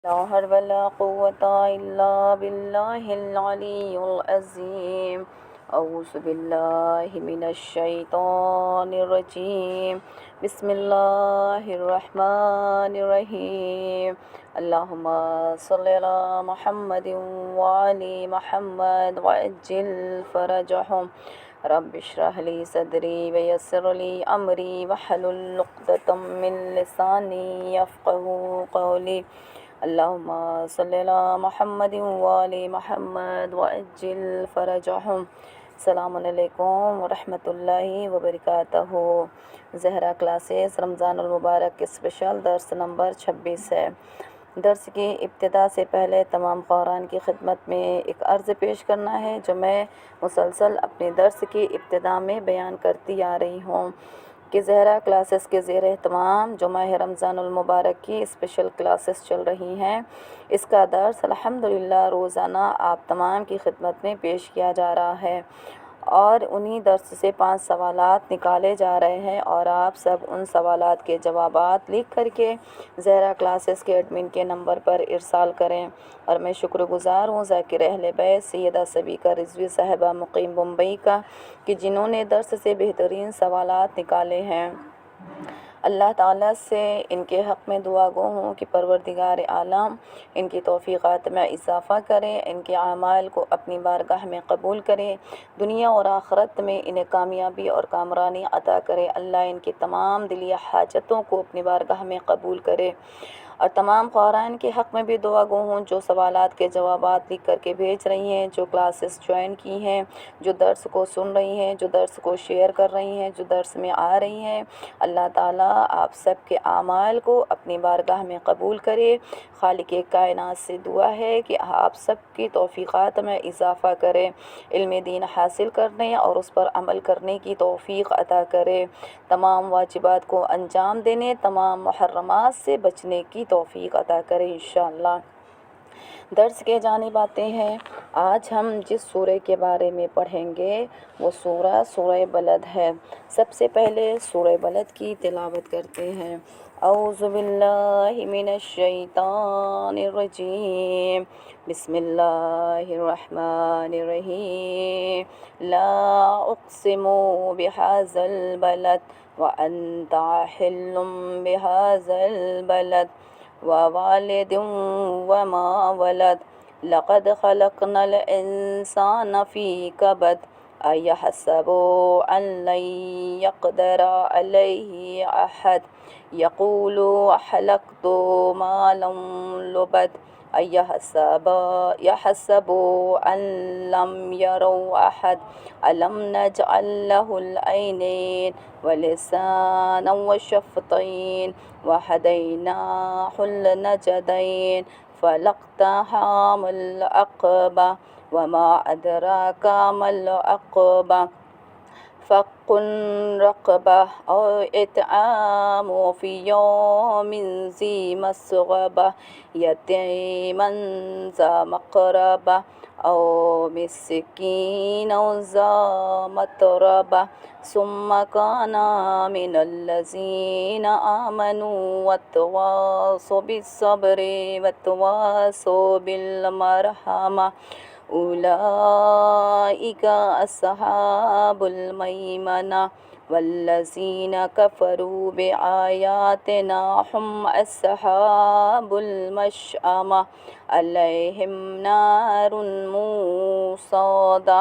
لا حول ولا قوة إلا بالله العلي العظيم. أعوذ بالله من الشيطان الرجيم. بسم الله الرحمن الرحيم. اللهم صل على محمد وعلى محمد وعجل فرجهم. رب اشرح لي صدري ويسر لي أمري واحلل عقدة من لساني يفقهوا قولي. اللهم صل على محمد وعلى محمد وعجل فرجهم. السلام علیکم ورحمۃ اللہ وبرکاتہ. زہرا کلاسز رمضان المبارک کے اسپیشل درس نمبر 26 ہے. درس کی ابتدا سے پہلے تمام قارئین کی خدمت میں ایک عرض پیش کرنا ہے جو میں مسلسل اپنے درس کی ابتدا میں بیان کرتی آ رہی ہوں کہ زہرا کلاسز کے زیر اہتمام جو ماہ رمضان المبارک کی اسپیشل کلاسز چل رہی ہیں، اس کا درس الحمدللہ روزانہ آپ تمام کی خدمت میں پیش کیا جا رہا ہے اور انہی درس سے 5 سوالات نکالے جا رہے ہیں اور آپ سب ان سوالات کے جوابات لکھ کر کے زہرا کلاسز کے ایڈمن کے نمبر پر ارسال کریں. اور میں شکر گزار ہوں ذاکر اہل بیت سیدہ سبیکہ رضوی صاحبہ مقیم بمبئی کا کہ جنہوں نے درس سے بہترین سوالات نکالے ہیں. اللہ تعالیٰ سے ان کے حق میں دعا گو ہوں کہ پروردگار عالم ان کی توفیقات میں اضافہ کرے، ان کے اعمال کو اپنی بارگاہ میں قبول کرے، دنیا اور آخرت میں انہیں کامیابی اور کامرانی عطا کرے. اللہ ان کی تمام دلی حاجتوں کو اپنی بارگاہ میں قبول کرے. اور تمام قارئین کے حق میں بھی دعا گو ہوں جو سوالات کے جوابات لکھ کر کے بھیج رہی ہیں، جو کلاسز جوائن کی ہیں، جو درس کو سن رہی ہیں، جو درس کو شیئر کر رہی ہیں، جو درس میں آ رہی ہیں. اللہ تعالیٰ آپ سب کے اعمال کو اپنی بارگاہ میں قبول کرے. خالق کائنات سے دعا ہے کہ آپ سب کی توفیقات میں اضافہ کرے، علم دین حاصل کرنے اور اس پر عمل کرنے کی توفیق عطا کرے، تمام واجبات کو انجام دینے، تمام محرمات سے بچنے کی توفیق عطا کرے انشاءاللہ. درس کے جانب آتے ہیں. آج ہم جس سورہ کے بارے میں پڑھیں گے وہ سورہ بلد ہے. سب سے پہلے سورہ بلد کی تلاوت کرتے ہیں. اعوذ باللہ من الشیطان الرجیم. بسم اللہ الرحمن الرحیم. لا اقسم بهذا البلد وانت حل بهذا البلد ووالد وما ولد لقد خلقنا الإنسان في كبد أيحسب أن لن يقدر عليه أحد يقول أهلكت مالا لبد يحسب أن لم يروا أحد ألم نجعل له العينين ولسانا وشفتين وهديناه النجدين فلاقتحم العقبة وما أدراك ما العقبة فك رقبة أو إطعام في يوم ذي مسغبة يتيما ذا مقربة أو مسكينا ذا متربة ثم كان من الذين آمنوا وتواصوا بالصبر وتواصوا بالمرحمة أولئك أصحاب الميمنة والذين كفروا بآياتنا هم أصحاب المشأمة عليهم نار موصدة.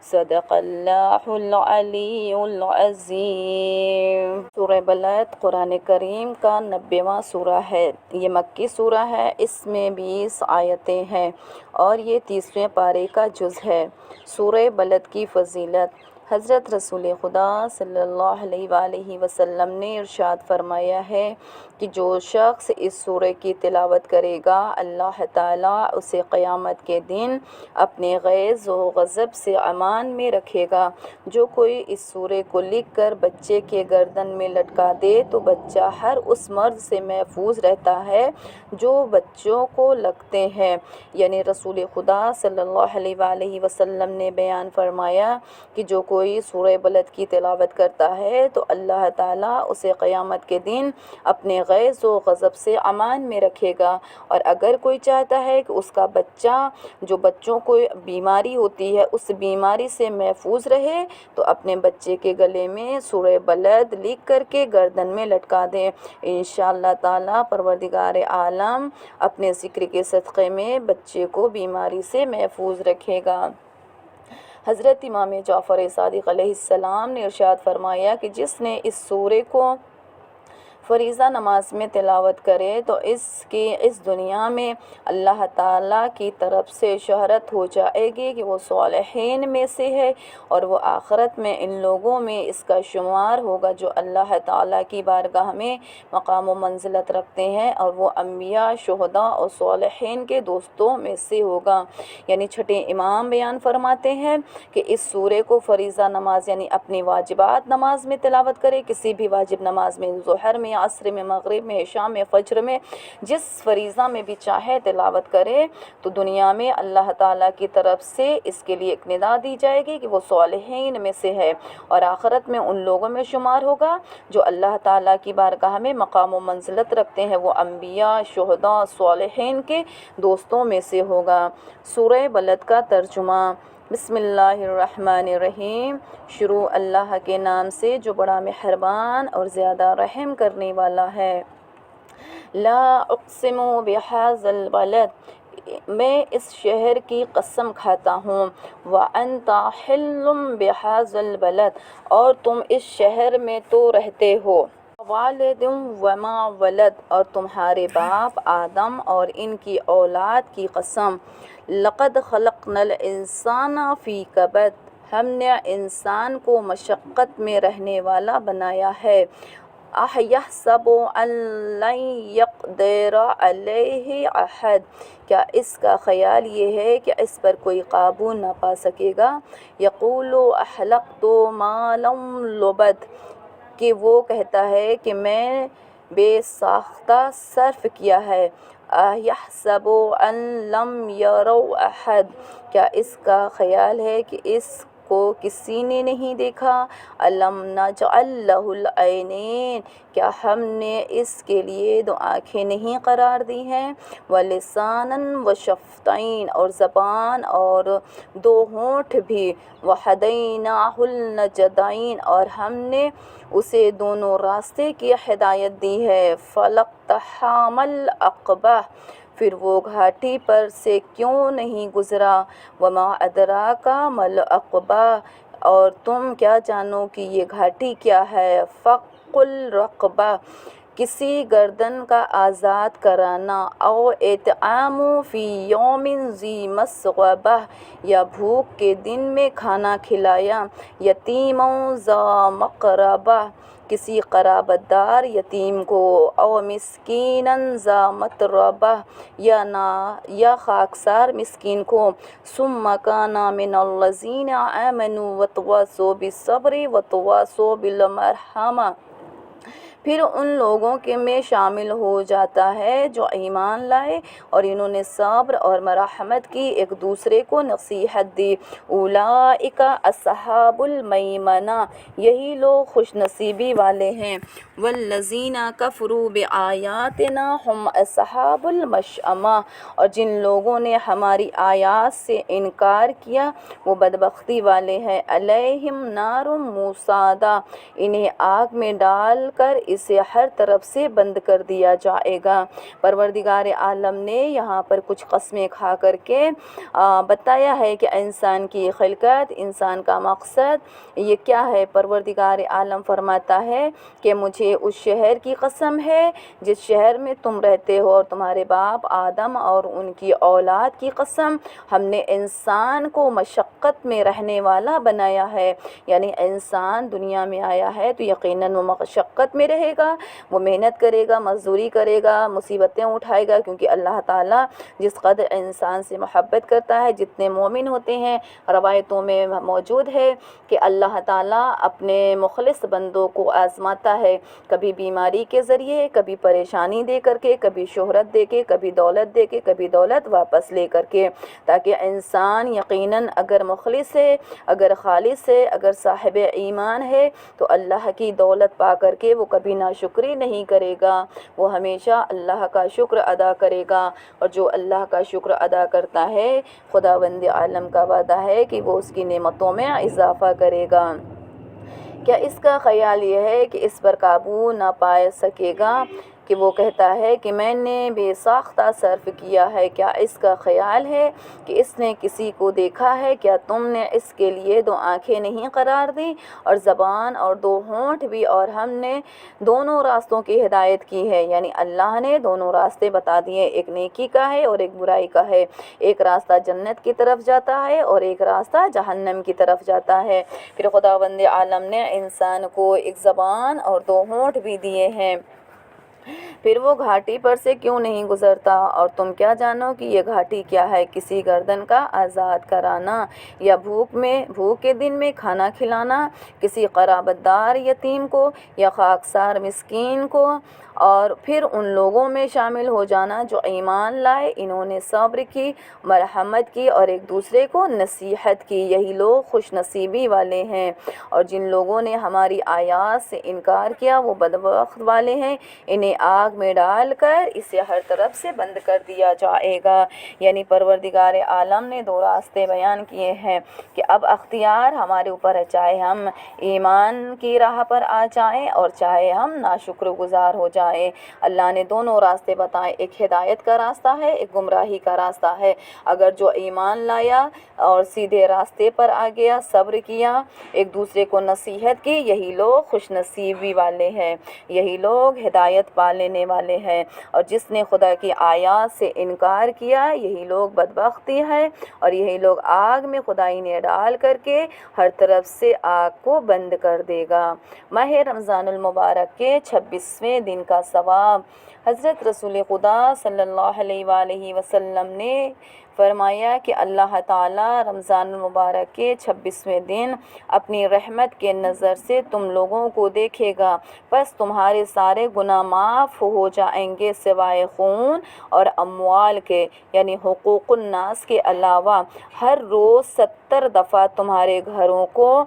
صدق اللہ العلی العظیم. سورہ بلد قرآن کریم کا 90واں سورہ ہے. یہ مکی سورہ ہے. اس میں 20 آیتیں ہیں اور یہ 30ویں پارے کا جز ہے. سورہ بلد کی فضیلت. حضرت رسول خدا صلی اللہ علیہ وآلہ وسلم نے ارشاد فرمایا ہے کہ جو شخص اس سورہ کی تلاوت کرے گا اللہ تعالیٰ اسے قیامت کے دن اپنے غیظ و غضب سے امان میں رکھے گا. جو کوئی اس سورہ کو لکھ کر بچے کے گردن میں لٹکا دے تو بچہ ہر اس مرض سے محفوظ رہتا ہے جو بچوں کو لگتے ہیں. یعنی رسول خدا صلی اللہ علیہ وآلہ وسلم نے بیان فرمایا کہ جو کوئی کوئی سورہ بلد کی تلاوت کرتا ہے تو اللہ تعالیٰ اسے قیامت کے دن اپنے غیظ و غضب سے امان میں رکھے گا۔ اور اگر کوئی چاہتا ہے کہ اس کا بچہ، جو بچوں کو بیماری ہوتی ہے، اس بیماری سے محفوظ رہے تو اپنے بچے کے گلے میں سورہ بلد لکھ کر کے گردن میں لٹکا دیں۔ انشاءاللہ تعالیٰ پروردگار عالم اپنے ذکر کے صدقے میں بچے کو بیماری سے محفوظ رکھے گا۔ حضرت امام جعفر صادق علیہ السلام نے ارشاد فرمایا کہ جس نے اس سورے کو فریضہ نماز میں تلاوت کرے تو اس دنیا میں اللہ تعالیٰ کی طرف سے شہرت ہو جائے گی کہ وہ صالحین میں سے ہے، اور وہ آخرت میں ان لوگوں میں اس کا شمار ہوگا جو اللہ تعالیٰ کی بارگاہ میں مقام و منزلت رکھتے ہیں، اور وہ انبیاء، شہداء اور صالحین کے دوستوں میں سے ہوگا۔ یعنی چھٹے امام بیان فرماتے ہیں کہ اس سورے کو فریضہ نماز یعنی اپنی واجبات نماز میں تلاوت کرے، کسی بھی واجب نماز میں، ظہر میں، عصر میں، مغرب میں، عشاء میں، فجر میں، جس فریضہ میں بھی چاہے تلاوت کرے تو دنیا میں اللہ تعالیٰ کی طرف سے اس کے لیے ایک ندا دی جائے گی کہ وہ صالحین میں سے ہے، اور آخرت میں ان لوگوں میں شمار ہوگا جو اللہ تعالیٰ کی بارگاہ میں مقام و منزلت رکھتے ہیں، وہ انبیاء، شہداء، صالحین کے دوستوں میں سے ہوگا۔ سورہ بلد کا ترجمہ۔ بسم اللہ الرحمن الرحیم۔ شروع اللہ کے نام سے جو بڑا مہربان اور زیادہ رحم کرنے والا ہے۔ لا اقسم بہذا البلد، میں اس شہر کی قسم کھاتا ہوں۔ وانت حل بہذا البلد، اور تم اس شہر میں تو رہتے ہو۔ والد وما ولد، اور تمہارے باپ آدم اور ان کی اولاد کی قسم۔ لقد خلقنا الانسان فی کبد، ہم نے انسان کو مشقت میں رہنے والا بنایا ہے۔ اَیَحْسَبُ أَن لَّن يَقْدِرَ عَلَیہِ أَحَدٌ، کیا اس کا خیال یہ ہے کہ اس پر کوئی قابو نہ پا سکے گا۔ یقول أَحْلَقْتُ مَالًا لُبَدَ، کہ وہ کہتا ہے کہ میں بے ساختہ صرف کیا ہے۔ اَیَحْسَبُ أَن لَّم يَرَهُ أَحَدٌ، کیا اس کا خیال ہے کہ اس کو کسی نے نہیں دیکھا۔ أَلَمْ نَجْعَل لَّهُ الْعَيْنَيْنِ، کیا ہم نے اس کے لیے دو آنکھیں نہیں قرار دی ہیں۔ وَلِسَانًا وَشَفَتَيْنِ، اور زبان اور دو ہونٹ بھی۔ وَهَدَيْنَاهُ النَّجْدَيْنِ، اور ہم نے اسے دونوں راستے کی ہدایت دی ہے۔ فَلَاقْتَحَمَ الْعَقَبَةَ، پھر وہ گھاٹی پر سے کیوں نہیں گزرا۔ وما ادراک ما العقبہ، اور تم کیا جانو کہ یہ گھاٹی کیا ہے۔ فک الرقبہ، کسی گردن کا آزاد کرانا۔ او اطعام فی یوم ذی مسغبہ، یا بھوک کے دن میں کھانا کھلایا۔ یتیما ذا مقربہ، کسی قرابت دار یتیم کو۔ او مسکینا ذا متربہ، یا خاکسار مسکین کو۔ ثم کان من الذین آمنوا وتواصوا بالصبر وتواصوا بالمرحمہ، پھر ان لوگوں کے میں شامل ہو جاتا ہے جو ایمان لائے اور انہوں نے صبر اور مرحمت کی، ایک دوسرے کو نصیحت دی۔ اولئک اصحاب المیمنہ، یہی لوگ خوش نصیبی والے ہیں۔ والذین کفروا بآیاتنا ھم اصحاب المشأمہ، اور جن لوگوں نے ہماری آیات سے انکار کیا وہ بدبختی والے ہیں۔ علیہم نار موصدہ، انہیں آگ میں ڈال کر اسے ہر طرف سے بند کر دیا جائے گا۔ پروردگار عالم نے یہاں پر کچھ قسمیں کھا کر کے بتایا ہے کہ انسان کی خلقت، انسان کا مقصد یہ کیا ہے۔ پروردگار عالم فرماتا ہے کہ مجھے اس شہر کی قسم ہے جس شہر میں تم رہتے ہو، اور تمہارے باپ آدم اور ان کی اولاد کی قسم، ہم نے انسان کو مشقت میں رہنے والا بنایا ہے۔ یعنی انسان دنیا میں آیا ہے تو یقیناً وہ مشقت میں رہے رہے گا، وہ محنت کرے گا، مزدوری کرے گا، مصیبتیں اٹھائے گا، کیونکہ اللہ تعالیٰ جس قدر انسان سے محبت کرتا ہے، جتنے مومن ہوتے ہیں، روایتوں میں موجود ہے کہ اللہ تعالیٰ اپنے مخلص بندوں کو آزماتا ہے، کبھی بیماری کے ذریعے، کبھی پریشانی دے کر کے، کبھی شہرت دے کے، کبھی دولت دے کے، کبھی دولت واپس لے کر کے، تاکہ انسان یقیناً اگر مخلص ہے، اگر خالص ہے، اگر صاحب ایمان ہے تو اللہ کی دولت پا کر کے وہ کبھی ناشکری نہیں کرے گا، وہ ہمیشہ اللہ کا شکر ادا کرے گا، اور جو اللہ کا شکر ادا کرتا ہے خداوند عالم کا وعدہ ہے کہ وہ اس کی نعمتوں میں اضافہ کرے گا۔ کیا اس کا خیال یہ ہے کہ اس پر قابو نہ پا سکے گا کہ وہ کہتا ہے کہ میں نے بے ساختہ صرف کیا ہے؟ کیا اس کا خیال ہے کہ اس نے کسی کو دیکھا ہے؟ کیا تم نے اس کے لیے 2 آنکھیں نہیں قرار دی، اور زبان اور 2 ہونٹ بھی، اور ہم نے دونوں راستوں کی ہدایت کی ہے؟ یعنی اللہ نے دونوں راستے بتا دیے، ایک نیکی کا ہے اور ایک برائی کا ہے، ایک راستہ جنت کی طرف جاتا ہے اور ایک راستہ جہنم کی طرف جاتا ہے۔ پھر خداوند عالم نے انسان کو ایک زبان اور 2 ہونٹ بھی دیے ہیں، پھر وہ گھاٹی پر سے کیوں نہیں گزرتا؟ اور تم کیا جانو کہ یہ گھاٹی کیا ہے؟ کسی گردن کا آزاد کرانا، یا بھوک کے دن میں کھانا کھلانا کسی قرابت دار یتیم کو یا خاکسار مسکین کو، اور پھر ان لوگوں میں شامل ہو جانا جو ایمان لائے، انہوں نے صبر کی، مرحمت کی اور ایک دوسرے کو نصیحت کی، یہی لوگ خوش نصیبی والے ہیں۔ اور جن لوگوں نے ہماری آیات سے انکار کیا وہ بدبخت والے ہیں، انہیں آگ میں ڈال کر اسے ہر طرف سے بند کر دیا جائے گا۔ یعنی پروردگار عالم نے 2 راستے بیان کیے ہیں کہ اب اختیار ہمارے اوپر ہے، چاہے ہم ایمان کی راہ پر آ جائیں اور چاہے ہم ناشکر گزار ہو جائیں۔ اللہ نے دونوں راستے بتائے، ایک ہدایت کا راستہ ہے، ایک گمراہی کا راستہ ہے۔ اگر جو ایمان لایا اور سیدھے راستے پر آ گیا، صبر کیا، ایک دوسرے کو نصیحت کی، یہی لوگ خوش نصیبی والے ہیں، یہی لوگ ہدایت پا لینے والے ہیں۔ اور جس نے خدا کی آیات سے انکار کیا، یہی لوگ بدبختی ہے، اور یہی لوگ آگ میں خدائی نے ڈال کر کے ہر طرف سے آگ کو بند کر دے گا۔ ماہ رمضان المبارک کے 26ویں دن کا ثواب۔ حضرت رسول خدا صلی اللہ علیہ وآلہ وسلم نے فرمایا کہ اللہ تعالیٰ رمضان المبارک کے 26ویں دن اپنی رحمت کے نظر سے تم لوگوں کو دیکھے گا، پس تمہارے سارے گناہ معاف ہو جائیں گے سوائے خون اور اموال کے، یعنی حقوق الناس کے علاوہ۔ ہر روز 70 دفعہ تمہارے گھروں کو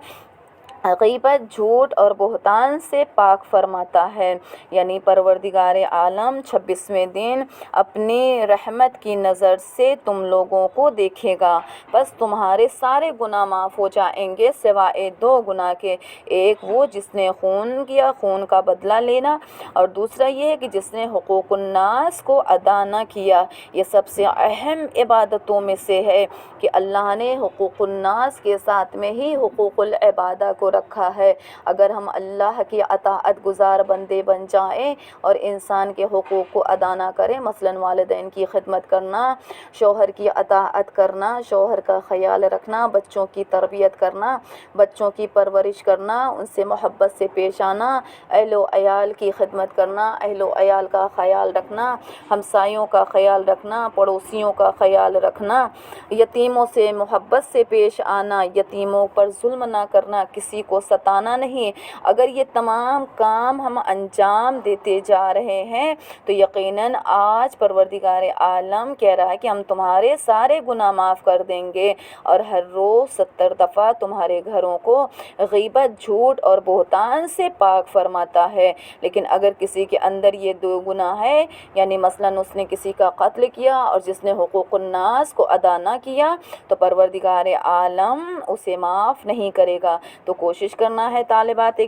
غیبت، جھوٹ اور بہتان سے پاک فرماتا ہے۔ یعنی پروردگار عالم 26ویں دن اپنی رحمت کی نظر سے تم لوگوں کو دیکھے گا، بس تمہارے سارے گناہ معاف ہو جائیں گے سوائے 2 گناہ کے، ایک وہ جس نے خون کیا، خون کا بدلہ لینا، اور دوسرا یہ ہے کہ جس نے حقوق الناس کو ادا نہ کیا۔ یہ سب سے اہم عبادتوں میں سے ہے کہ اللہ نے حقوق الناس کے ساتھ میں ہی حقوق العبادہ کو رکھا ہے۔ اگر ہم اللہ کی اطاعت گزار بندے بن جائیں اور انسان کے حقوق کو ادا نہ کریں، مثلا والدین کی خدمت کرنا، شوہر کی اطاعت کرنا، شوہر کا خیال رکھنا، بچوں کی تربیت کرنا، بچوں کی پرورش کرنا، ان سے محبت سے پیش آنا، اہل و عیال کی خدمت کرنا، اہل و عیال کا خیال رکھنا، ہمسایوں کا خیال رکھنا، پڑوسیوں کا خیال رکھنا، یتیموں سے محبت سے پیش آنا، یتیموں پر ظلم نہ کرنا، کسی کو ستانا نہیں۔ اگر یہ تمام کام ہم انجام دیتے جا رہے ہیں تو یقیناً آج پروردگار عالم کہہ رہا ہے کہ ہم تمہارے سارے گناہ معاف کر دیں گے، اور ہر روز 70 دفعہ تمہارے گھروں کو غیبت، جھوٹ اور بہتان سے پاک فرماتا ہے۔ لیکن اگر کسی کے اندر یہ 2 گناہ ہے، یعنی مثلاً اس نے کسی کا قتل کیا اور جس نے حقوق الناس کو ادا نہ کیا، تو پروردگار عالم اسے معاف نہیں کرے گا۔ تو کوشش کرنا ہے طالبات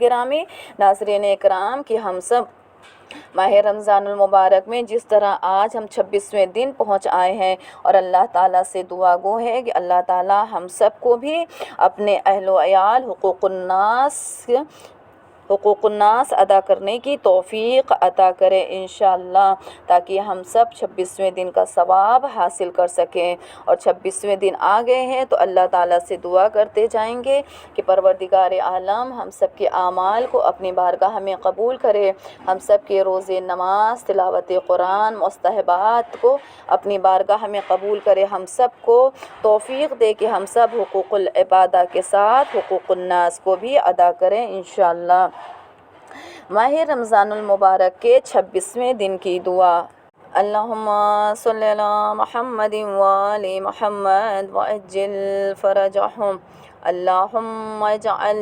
گرامی، ناظرین اکرام، کہ ہم سب ماہ رمضان المبارک میں جس طرح آج ہم 26ویں دن پہنچ آئے ہیں، اور اللہ تعالیٰ سے دعا گو ہے کہ اللہ تعالیٰ ہم سب کو بھی اپنے اہل و عیال، حقوق الناس حقوق الناس ادا کرنے کی توفیق عطا کرے انشاءاللہ، تاکہ ہم سب 26ویں دن کا ثواب حاصل کر سکیں۔ اور 26ویں دن آ گئے ہیں تو اللہ تعالیٰ سے دعا کرتے جائیں گے کہ پروردگار عالم ہم سب کے اعمال کو اپنی بارگاہ میں قبول کرے، ہم سب کے روزے نماز، تلاوت قرآن، مستحبات کو اپنی بارگاہ میں قبول کرے، ہم سب کو توفیق دے کہ ہم سب حقوق العبادہ کے ساتھ حقوق الناس کو بھی ادا کریں انشاءاللہ۔ ماہ رمضان المبارک کے 26ویں دن کی دعا۔ اللہم صلی علی محمد وآل محمد وعجل فرجہم، اللہم اجعل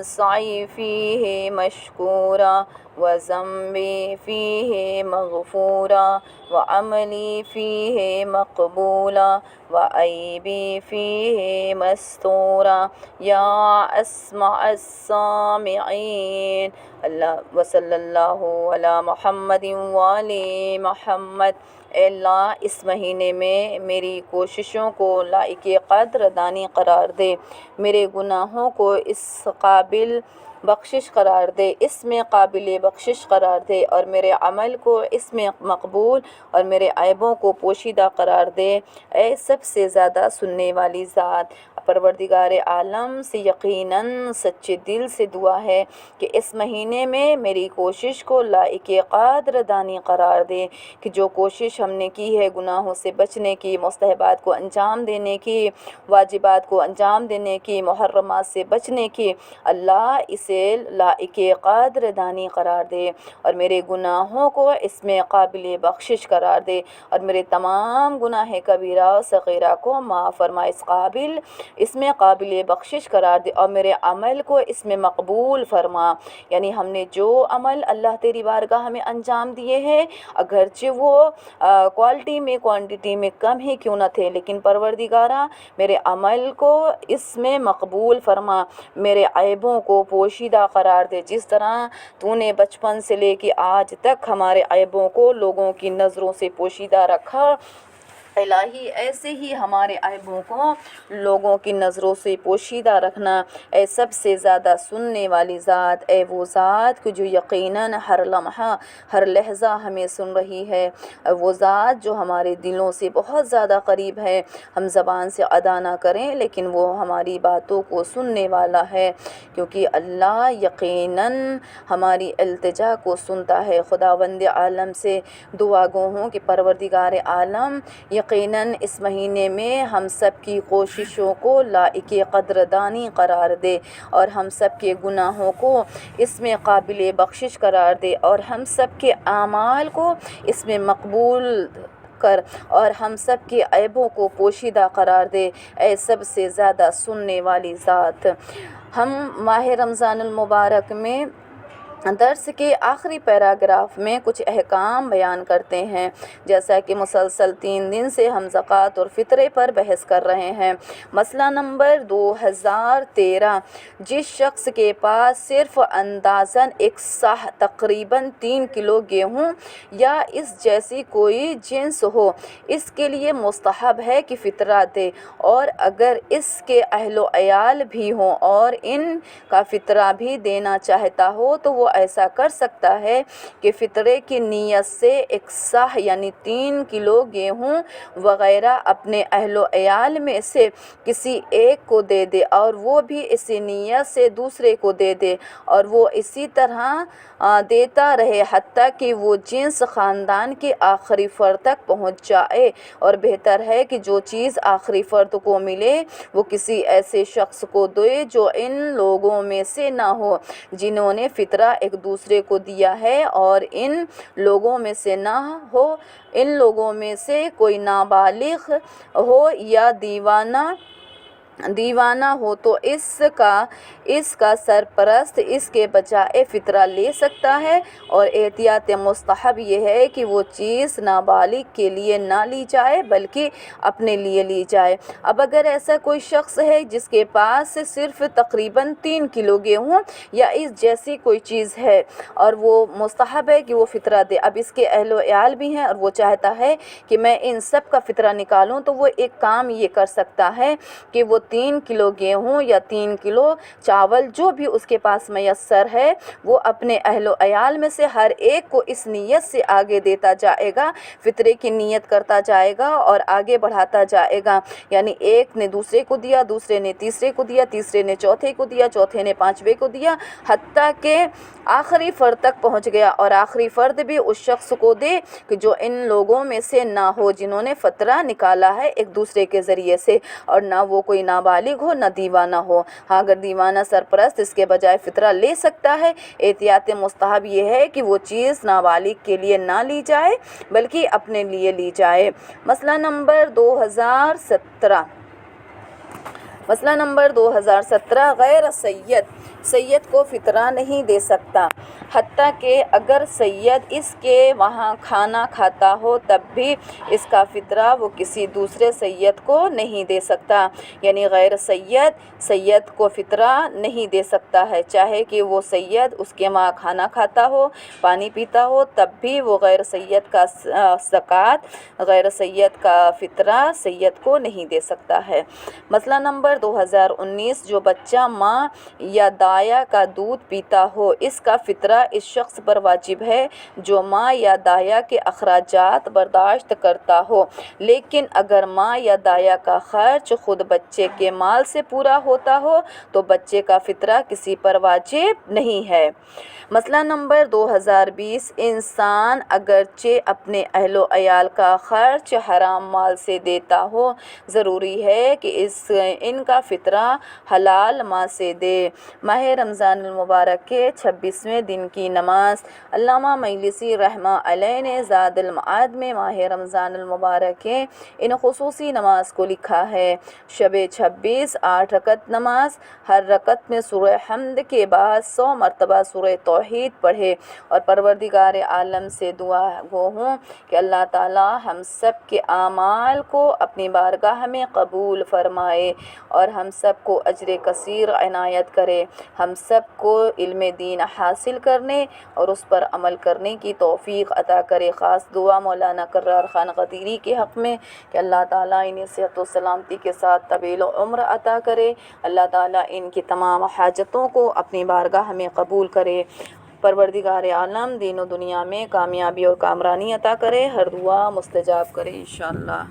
سعی فیہ مشکورا وذنبی فیہ مغفورا وعملی فیہ مقبولا وعیبی فیہ مستورا یا اسمع السامعین۔ اللہ وصلی اللہ علی محمد وآل محمد۔ اے اللہ اس مہینے میں میری کوششوں کو لائق قدر دانی قرار دے، میرے گناہوں کو اس قابل بخشش قرار دے، اس میں قابل بخشش قرار دے، اور میرے عمل کو اس میں مقبول اور میرے عیبوں کو پوشیدہ قرار دے۔ اے سب سے زیادہ سننے والی ذات، پروردگار عالم سے یقیناً سچے دل سے دعا ہے کہ اس مہینے میں میری کوشش کو لائق قدر دانی قرار دے، کہ جو کوشش ہم نے کی ہے گناہوں سے بچنے کی، مستحبات کو انجام دینے کی، واجبات کو انجام دینے کی، محرمات سے بچنے کی، اللہ اسے لائق قدر دانی قرار دے اور میرے گناہوں کو اس میں قابل بخشش قرار دے، اور میرے تمام گناہ کبیرہ و صغیرہ کو معاف فرما، اس میں قابل بخشش قرار دے، اور میرے عمل کو اس میں مقبول فرما۔ یعنی ہم نے جو عمل اللہ تیری بارگاہ میں انجام دیے ہیں، اگرچہ وہ کوالٹی میں کوانٹٹی میں کم ہی کیوں نہ تھے، لیکن پروردگارہ میرے عمل کو اس میں مقبول فرما، میرے عیبوں کو پوشیدہ قرار دے، جس طرح تو نے بچپن سے لے کے آج تک ہمارے عیبوں کو لوگوں کی نظروں سے پوشیدہ رکھا، الہی ایسے ہی ہمارے عیبوں کو لوگوں کی نظروں سے پوشیدہ رکھنا۔ اے سب سے زیادہ سننے والی ذات، اے وہ ذات کہ جو یقیناً ہر لمحہ ہر لحظہ ہمیں سن رہی ہے، وہ ذات جو ہمارے دلوں سے بہت زیادہ قریب ہے، ہم زبان سے ادا نہ کریں لیکن وہ ہماری باتوں کو سننے والا ہے، کیونکہ اللہ یقیناً ہماری التجا کو سنتا ہے۔ خداوند عالم سے دعا گو ہوں کہ پروردگار عالم یقیناً اس مہینے میں ہم سب کی کوششوں کو لائق قدردانی قرار دے، اور ہم سب کے گناہوں کو اس میں قابل بخشش قرار دے، اور ہم سب کے اعمال کو اس میں مقبول کر، اور ہم سب کے عیبوں کو پوشیدہ قرار دے۔ اے سب سے زیادہ سننے والی ذات، ہم ماہ رمضان المبارک میں درس کے آخری پیراگراف میں کچھ احکام بیان کرتے ہیں، جیسا کہ مسلسل 3 دن سے ہم زکوٰۃ اور فطرے پر بحث کر رہے ہیں۔ مسئلہ نمبر 2013، جس شخص کے پاس صرف اندازاً ایک صاع تقریباً 3 کلو گیہوں یا اس جیسی کوئی جنس ہو، اس کے لیے مستحب ہے کہ فطرہ دے، اور اگر اس کے اہل و عیال بھی ہوں اور ان کا فطرہ بھی دینا چاہتا ہو تو وہ ایسا کر سکتا ہے کہ فطرے کی نیت سے ایک صاع یعنی 3 کلو گیہوں وغیرہ اپنے اہل و عیال میں سے کسی ایک کو دے دے، اور وہ بھی اسی نیت سے دوسرے کو دے دے، اور وہ اسی طرح دیتا رہے حتیٰ کہ وہ جنس خاندان کے آخری فرد تک پہنچ جائے، اور بہتر ہے کہ جو چیز آخری فرد کو ملے وہ کسی ایسے شخص کو دے جو ان لوگوں میں سے نہ ہو جنہوں نے فطرہ ایک دوسرے کو دیا ہے، اور ان لوگوں میں سے نہ ہو، ان لوگوں میں سے کوئی نابالغ ہو یا دیوانہ ہو تو اس کا سرپرست اس کے بجائے فطرہ لے سکتا ہے، اور احتیاط مستحب یہ ہے کہ وہ چیز نابالغ کے لیے نہ لی جائے بلکہ اپنے لیے لی جائے۔ اب اگر ایسا کوئی شخص ہے جس کے پاس صرف تقریباً 3 کلو گیہوں یا اس جیسی کوئی چیز ہے اور وہ مستحب ہے کہ وہ فطرہ دے، اب اس کے اہل و عیال بھی ہیں اور وہ چاہتا ہے کہ میں ان سب کا فطرہ نکالوں، تو وہ ایک کام یہ کر سکتا ہے کہ وہ 3 کلو گیہوں یا 3 کلو چاول جو بھی اس کے پاس میسر ہے وہ اپنے اہل و عیال میں سے ہر ایک کو اس نیت سے آگے دیتا جائے گا، فطرے کی نیت کرتا جائے گا اور آگے بڑھاتا جائے گا. یعنی ایک نے دوسرے کو دیا، دوسرے نے تیسرے کو دیا، تیسرے نے چوتھے کو دیا، چوتھے نے پانچویں کو دیا، حتیٰ کہ آخری فرد تک پہنچ گیا. اور آخری فرد بھی اس شخص کو دے کہ جو ان لوگوں میں سے نہ ہو جنہوں نے فطرہ نکالا ہے ایک دوسرے کے ذریعے سے، اور نہ وہ کوئی نابالغ ہو نہ دیوانہ ہو. ہاں اگر دیوانہ سرپرست اس کے بجائے فطرہ لے سکتا ہے، احتیاط مستحب یہ ہے کہ وہ چیز نابالغ کے لیے نہ لی جائے بلکہ اپنے لیے لی جائے. مسئلہ نمبر 2017 غیر سید کو فطرہ نہیں دے سکتا، حتیٰ کہ اگر سید اس کے وہاں کھانا کھاتا ہو تب بھی اس کا فطرہ وہ کسی دوسرے سید کو نہیں دے سکتا. یعنی غیر سید کو فطرہ نہیں دے سکتا ہے، چاہے کہ وہ سید اس کے وہاں کھانا کھاتا ہو، پانی پیتا ہو، تب بھی وہ غیر سید کا زکوٰۃ، غیر سید کا فطرہ سید کو نہیں دے سکتا ہے. مسئلہ نمبر 2019 جو بچہ ماں یا دایا کا دودھ پیتا ہو اس کا فطرہ اس شخص پر واجب ہے جو ماں یا دایا کے اخراجات برداشت کرتا ہو، لیکن اگر ماں یا دایا کا خرچ خود بچے کے مال سے پورا ہوتا ہو تو بچے کا فطرہ کسی پر واجب نہیں ہے. مسئلہ نمبر 2020 انسان اگرچہ اپنے اہل و عیال کا خرچ حرام مال سے دیتا ہو، ضروری ہے کہ ان کا فطرہ حلال ماں سے دے. ماہ رمضان المبارک کے 26ویں دن کی نماز. علامہ مجلسی رحمہ علیہ نے زاد المعاد میں ماہ رمضان المبارک کے ان خصوصی نماز کو لکھا ہے: شب 26 8 رکعت نماز، ہر رکعت میں سورہ حمد کے بعد 100 مرتبہ سورہ توحید پڑھے اور پروردگار عالم سے دعا گو ہوں کہ اللہ تعالی ہم سب کے اعمال کو اپنی بارگاہ میں قبول فرمائے اور ہم سب کو اجر کثیر عنایت کرے، ہم سب کو علم دین حاصل کرنے اور اس پر عمل کرنے کی توفیق عطا کرے. خاص دعا مولانا کرار خان قدیری کے حق میں کہ اللہ تعالیٰ انہیں صحت و سلامتی کے ساتھ طویل عمر عطا کرے، اللہ تعالیٰ ان کی تمام حاجتوں کو اپنی بارگاہ میں قبول کرے، پروردگار عالم دین و دنیا میں کامیابی اور کامرانی عطا کرے، ہر دعا مستجاب کرے انشاءاللہ.